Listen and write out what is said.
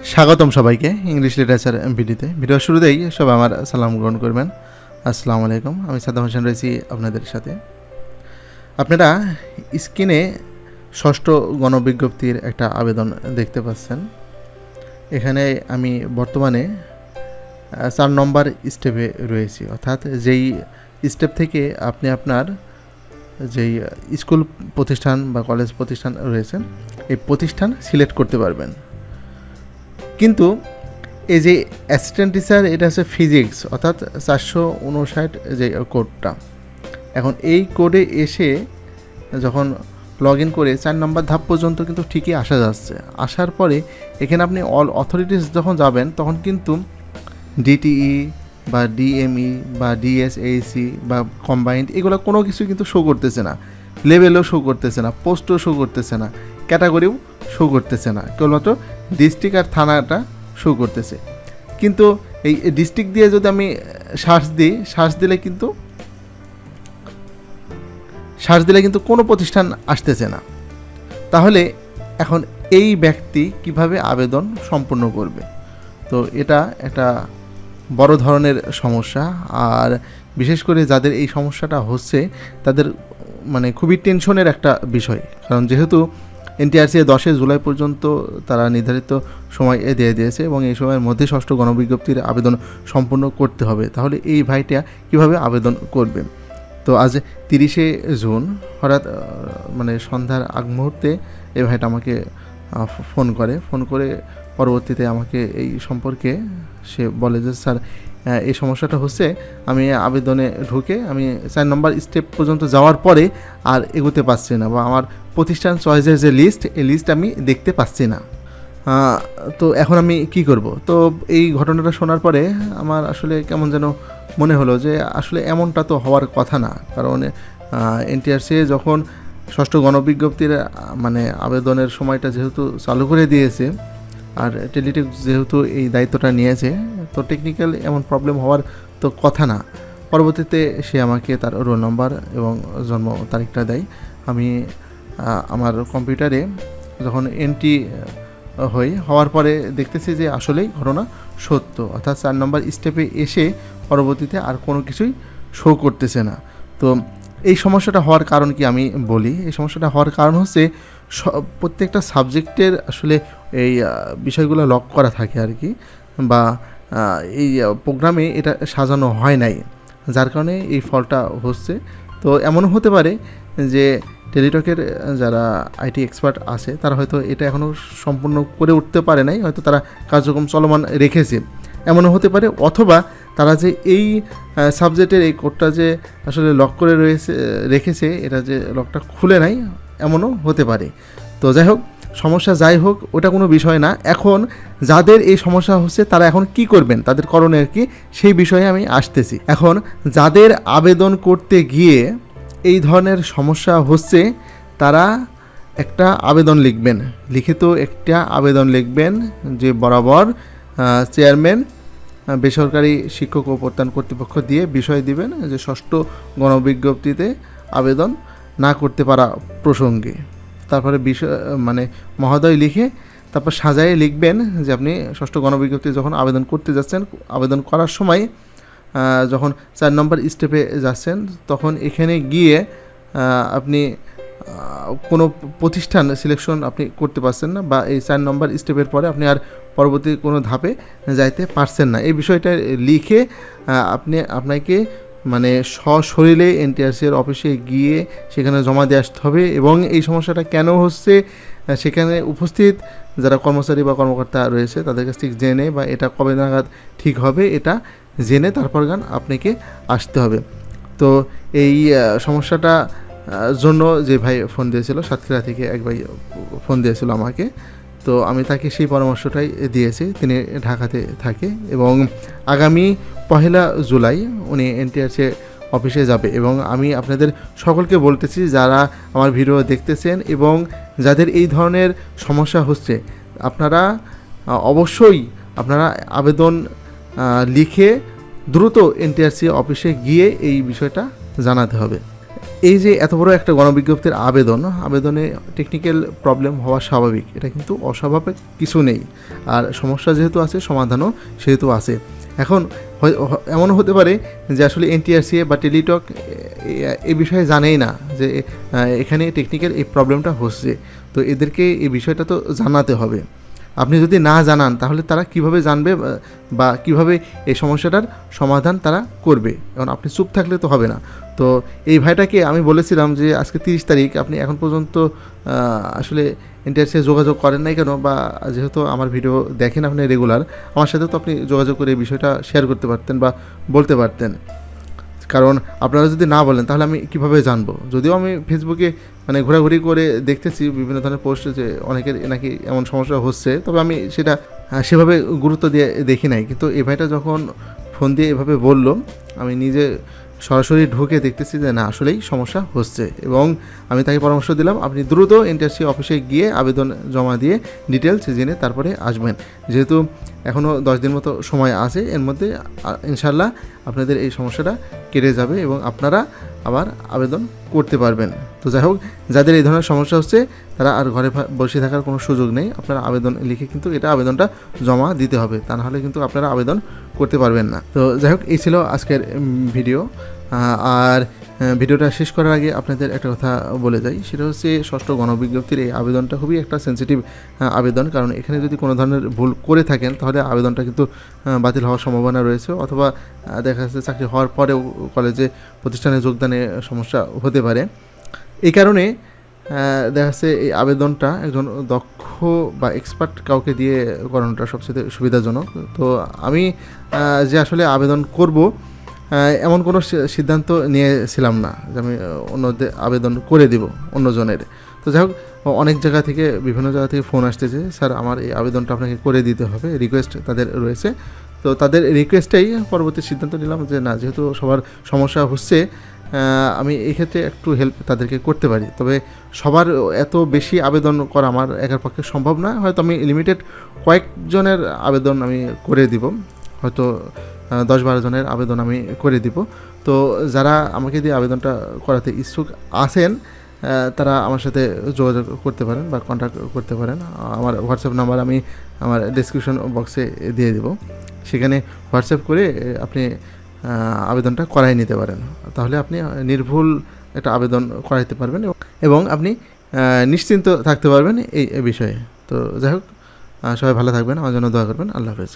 স্বাগতম সবাইকে English literature ভিডিওর শুরুতেই সবাই আমার সালাম গ্রহণ করবেন। আসসালামু আলাইকুম। আমি সাদ্দাম হোসেন রয়েছি আপনাদের সাথে। আপনারা স্ক্রিনে ষষ্ঠ গণবিজ্ঞপ্তির একটা আবেদন দেখতে পাচ্ছেন। এখানে আমি বর্তমানে 4 নম্বর স্টেপে রয়েছি, অর্থাৎ যেই স্টেপ থেকে আপনি আপনার যেই স্কুল প্রতিষ্ঠান বা কলেজ প্রতিষ্ঠান রয়েছে এই প্রতিষ্ঠান সিলেক্ট করতে পারবেন। কিন্তু এই যে অ্যাসিস্ট্যান্ট টিচার, এটা হচ্ছে ফিজিক্স, অর্থাৎ 459 যে কোডটা। এখন এই কোডে এসে যখন লগ ইন করে 4 নম্বর ধাপ পর্যন্ত কিন্তু ঠিকই আসা যাচ্ছে। আসার পরে এখানে আপনি অল অথরিটিস যখন যাবেন তখন কিন্তু ডিটিই বা ডিএমই বা ডিএসএসি বা কম্বাইন্ড এগুলো কোনো কিছু কিন্তু শো করতেছে না। লেভেলও শো করতেছে না, পোস্টও শো করতেছে না, ক্যাটাগরিও শো করতেছে না, কেবলমাত্র ডিস্ট্রিক্ট আর থানাটা শো করতেছে। কিন্তু এই ডিস্ট্রিক্ট দিয়ে যদি আমি সার্চ দিলে কিন্তু কোনো প্রতিষ্ঠান আসতেছে না। তাহলে এখন এই ব্যক্তি কিভাবে আবেদন সম্পূর্ণ করবে? তো এটা একটা বড় ধরনের সমস্যা, আর বিশেষ করে যাদের এই সমস্যাটা হচ্ছে তাদের মানে খুবই টেনশনের একটা বিষয়। কারণ যেহেতু এনটিআরসি 10 জুলাই পর্যন্ত তারা নির্ধারিত সময় দিয়ে দিয়েছে এবং এই সময়ের মধ্যে ষষ্ঠ গণবিজ্ঞপ্তির আবেদন সম্পূর্ণ করতে হবে। তাহলে এই ভাইটা কিভাবে আবেদন করবে? তো আজ 30শে জুন হঠাৎ মানে সন্ধ্যার আগ মুহূর্তে এই ভাইটা আমাকে ফোন করে পরবর্তীতে আমাকে এই সম্পর্কে সে বলে যে স্যার এই সমস্যাটা হচ্ছে, আমি আবেদনে ঢুকে আমি 4 নম্বর স্টেপ পর্যন্ত যাওয়ার পরে আর এগোতে পারছি না, বা আমার প্রতিষ্ঠান চয়েসের যে লিস্ট, এই লিস্ট আমি দেখতে পাচ্ছি না। তো এখন আমি কি করব? তো এই ঘটনাটা শোনার পরে আমার আসলে কেমন যেন মনে হলো যে আসলে এমনটা তো হওয়ার কথা না। কারণ এনটিআরসি যখন ষষ্ঠ গণবিজ্ঞপ্তির মানে আবেদনের সময়টা যেহেতু চালু করে দিয়েছে আর টেলিটক যেহেতু এই দায়িত্বটা নিয়েছে, তো টেকনিক্যাল এমন প্রবলেম হওয়ার তো কথা না। পরবর্তীতে সে আমাকে তার রোল নাম্বার এবং জন্ম তারিখটা দেয়। আমি আমার কম্পিউটারে যখন এন্ট্রি হওয়ার পরে দেখতেছি যে আসলেই ঘটনা সত্য, অর্থাৎ 4 নম্বর স্টেপে এসে পরবর্তীতে আর কোনো কিছুই শো করতেছে না। তো এই সমস্যাটা হওয়ার কারণ কি আমি বলি। এই সমস্যাটা হওয়ার কারণ হচ্ছে প্রত্যেকটা সাবজেক্টের আসলে এই বিষয়গুলো লক করা থাকে আর কি, বা এই প্রোগ্রামে এটা সাজানো হয় নাই, যার কারণে এই ফলটা হচ্ছে। তো এমনও হতে পারে যে টেলিটকের যারা আইটি এক্সপার্ট আছে তারা হয়তো এটা এখনও সম্পূর্ণ করে উঠতে পারে নাই, হয়তো তারা কার্যক্রম চলমান রেখেছে, এমনও হতে পারে। অথবা তারা যে এই সাবজেক্টের এই কোডটা যে আসলে লক করে রেখেছে, এটা যে লকটা খুলে নাই, এমনও হতে পারে। তো যাই হোক, সমস্যা যাই হোক, ওটা কোনো বিষয় না। এখন যাদের এই সমস্যা হচ্ছে তারা এখন কি করবেন, তাদের করণীয় কি, সেই বিষয়ে আমি আসতেছি। এখন যাদের আবেদন করতে গিয়ে এই ধরনের সমস্যা হচ্ছে তারা একটা আবেদন লিখবেন, লিখিত একটা আবেদন লিখবেন যে বরাবর চেয়ারম্যান বেসরকারি শিক্ষক ও প্রত্যয়ন কর্তৃপক্ষ দিয়ে বিষয় দিবেন যে ষষ্ঠ গণবিজ্ঞপ্তিতে আবেদন না করতে পারা প্রসঙ্গে। তারপরে বিষয় মানে মহোদয় লিখে তারপর সাজায়ে লিখবেন যে আপনি ষষ্ঠ গণবিজ্ঞপ্তি যখন আবেদন করতে যাচ্ছেন, আবেদন করার সময় যখন 4 নম্বর স্টেপে যাচ্ছেন তখন এখানে গিয়ে আপনি কোনো প্রতিষ্ঠান সিলেকশন আপনি করতে পারছেন না, বা এই 4 নম্বর স্টেপের পরে আপনি আর পরবর্তী কোনো ধাপে যাইতে পারছেন না, এই বিষয়টা লিখে আপনাকে মানে সশরীরে এনটিআরসির অফিসে গিয়ে সেখানে জমা দিয়ে আসতে হবে। এবং এই সমস্যাটা কেন হচ্ছে সেখানে উপস্থিত যারা কর্মচারী বা কর্মকর্তা রয়েছে তাদের কাছ থেকে জেনে, বা এটা কবে নাগাদ ঠিক হবে এটা জেনে তারপর আপনাকে আসতে হবে। তো এই সমস্যাটা জন্য যে ভাই ফোন দিয়েছিল, সাতক্ষীরা থেকে এক ভাই ফোন দিয়েছিল আমাকে, তো আমি তাকে সেই পরামর্শটাই দিয়েছি। তিনি ঢাকাতে থাকে এবং আগামী 1 জুলাই উনি এনটিআরসি অফিসে যাবে। এবং আমি আপনাদের সকলকে বলতেছি, যারা আমার ভিডিও দেখতেছেন এবং যাদের এই ধরনের সমস্যা হচ্ছে, আপনারা অবশ্যই আপনারা আবেদন লিখে দ্রুত এনটিআরসি অফিসে গিয়ে এই বিষয়টা জানাতে হবে। এই যে এত বড় একটা গণবিজ্ঞপ্তির আবেদনে টেকনিক্যাল প্রবলেম হওয়া স্বাভাবিক, এটা কিন্তু অস্বাভাবিক কিছু নেই। আর সমস্যা যেহেতু আছে, সমাধানও সেহেতু আছে। এখন এমনও হতে পারে যে আসলে এনটিআরসিএ বা টেলিটক এই বিষয়ে জানেই না যে এখানে টেকনিক্যাল এই প্রবলেমটা হচ্ছে, তো এদেরকে এই বিষয়টা তো জানাতে হবে। আপনি যদি না জানান তাহলে তারা কিভাবে জানবে বা কিভাবে এই সমস্যাটার সমাধান তারা করবে? এখন আপনি চুপ থাকলে তো হবে না। তো এই ভাইটাকে আমি বলেছিলাম যে আজকে 30 তারিখ, আপনি এখন পর্যন্ত আসলে এনটিআরসি যোগাযোগ করেন নাই কেন? বা যেহেতু আমার ভিডিও দেখেন আপনি রেগুলার, আমার সাথে তো আপনি যোগাযোগ করে এই বিষয়টা শেয়ার করতে পারতেন বা বলতে পারতেন। কারণ আপনারা যদি না বলেন তাহলে আমি কিভাবে জানবো? যদিও আমি ফেসবুকে মানে ঘোরাঘুরি করে দেখতেছি বিভিন্ন ধরনের পোস্ট যে অনেকের নাকি এমন সমস্যা হচ্ছে, তবে আমি সেটা সেভাবে গুরুত্ব দিয়ে দেখি নাই। কিন্তু এই ভাইটা যখন ফোন দিয়ে এভাবে বলল, আমি নিজে সরাসরি ঢুকে দেখতেছি যে না, আসলেই সমস্যা হচ্ছে। এবং আমি তাকে পরামর্শ দিলাম, আপনি দ্রুত এনটিআরসি অফিসে গিয়ে আবেদন জমা দিয়ে ডিটেলস জেনে তারপরে আসবেন। যেহেতু এখনও 10 দিন মতো সময় আছে, এর মধ্যে ইনশাল্লাহ আপনাদের এই সমস্যাটা কেটে যাবে এবং আপনারা আবার আবেদন করতে পারবেন। তো যাই হোক, যাদের এই ধরনের সমস্যা হচ্ছে তারা আর ঘরে বসে থাকার কোনো সুযোগ নেই। আপনারা আবেদন লিখে কিন্তু আবেদনটা জমা দিতে হবে, তা নাহলে কিন্তু আপনারা আবেদন করতে পারবেন না। তো যাই হোক, এই ছিল আজকের ভিডিও। আর ভিডিওটা শেষ করার আগে আপনাদের একটা কথা বলে যাই, সেটা হচ্ছে ষষ্ঠ গণবিজ্ঞপ্তির এই আবেদনটা খুবই একটা সেন্সিটিভ আবেদন। কারণ এখানে যদি কোনো ধরনের ভুল করে থাকেন তাহলে আবেদনটা কিন্তু বাতিল হওয়ার সম্ভাবনা রয়েছে, অথবা দেখা যাচ্ছে চাকরি হওয়ার পরেও কলেজে প্রতিষ্ঠানে যোগদানে সমস্যা হতে পারে। এই কারণে দেখা যাচ্ছে এই আবেদনটা একজন দক্ষ বা এক্সপার্ট কাউকে দিয়ে করানোটা সবচেয়ে সুবিধাজনক। তো আমি যে আসলে আবেদন করব এমন কোনো সিদ্ধান্ত নিয়েছিলাম না যে আমি অন্যদের আবেদন করে দিব অন্যজনের। তো যাই হোক, অনেক জায়গা থেকে বিভিন্ন জায়গা থেকে ফোন আসতেছে, স্যার আমার এই আবেদনটা আপনাকে করে দিতে হবে, রিকোয়েস্ট তাদের রয়েছে। তো তাদের রিকোয়েস্টেই পরবর্তী সিদ্ধান্ত নিলাম যে না, যেহেতু সবার সমস্যা হচ্ছে, আমি এই ক্ষেত্রে একটু হেল্প তাদেরকে করতে পারি। তবে সবার এত বেশি আবেদন করা আমার একার পক্ষে সম্ভব না, হয়তো আমি লিমিটেড কয়েকজনের আবেদন আমি করে দিব, হয়তো 10-12 জনের আবেদন আমি করে দিব। তো যারা আমাকে দিয়ে আবেদনটা করাতে ইচ্ছুক আছেন তারা আমার সাথে যোগাযোগ করতে পারেন বা কন্ট্যাক্ট করতে পারেন। আমার হোয়াটসঅ্যাপ নাম্বার আমি আমার ডেসক্রিপশন বক্সে দিয়ে দেব, সেখানে হোয়াটসঅ্যাপ করে আপনি আবেদনটা করাই নিতে পারেন। তাহলে আপনি নির্ভুল একটা আবেদন করাইতে পারবেন এবং আপনি নিশ্চিন্ত থাকতে পারবেন এই বিষয়ে। তো যাই হোক, সবাই ভালো থাকবেন, আমার জন্য দোয়া করবেন। আল্লাহ হাফেজ।